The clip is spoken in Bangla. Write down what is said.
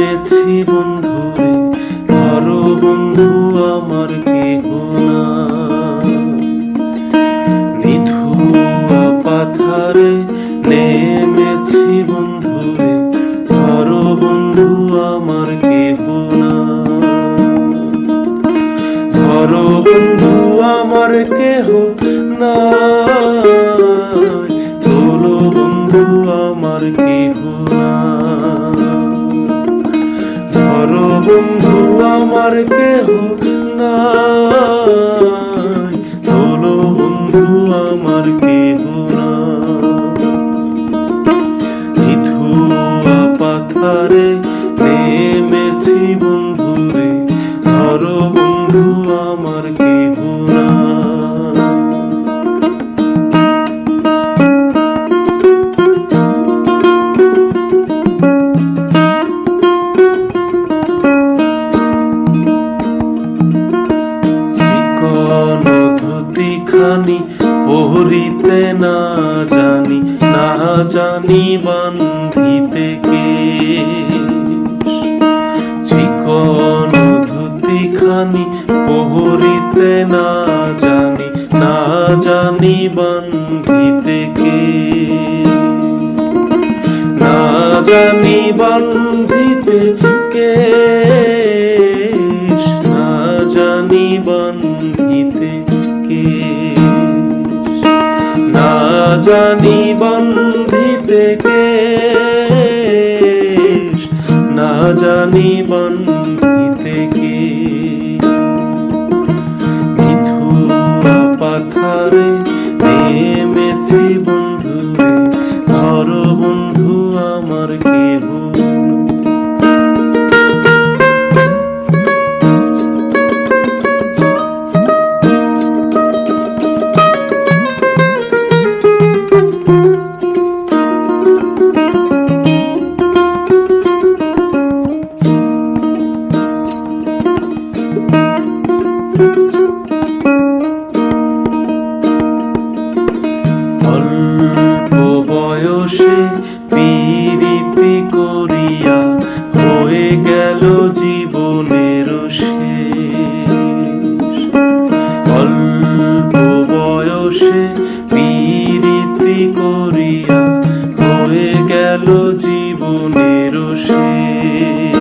নেমেছি বন্ধুরে, ধরো বন্ধু আমার কেহ না। নিধুয়া পাথারে নেমেছি বন্ধুরে, ধরো বন্ধু আমার কেহ না। ধরো বন্ধু আমার কেহ না, তোলো বন্ধু আমার কেহ না। ধরো বন্ধু আমার কেহ না, তোলো বন্ধু আমার কেহ না। নিধুয়া পাথারে নেমেছি বন্ধুরে, ধরো বন্ধু আমার কেহ না। খানি পহরিতে না জানি, না জানি বান্ধিতে কে। চিকন ধুতি খানি পহরিতে না জানি, না জানি বান্ধিতে কে। না জানি বান্ধিতে কে, না জানি বান্ধিতে কে। না জানি বান্ধিতে কে, না জানি বান্ধিতে কে। নিধুয়া পাথারে নেমেছি বন্ধুরে, ধরো বন্ধু আমার কেহ না। অল্প বয়সে পীড়িতি করিয়া হয়ে গেল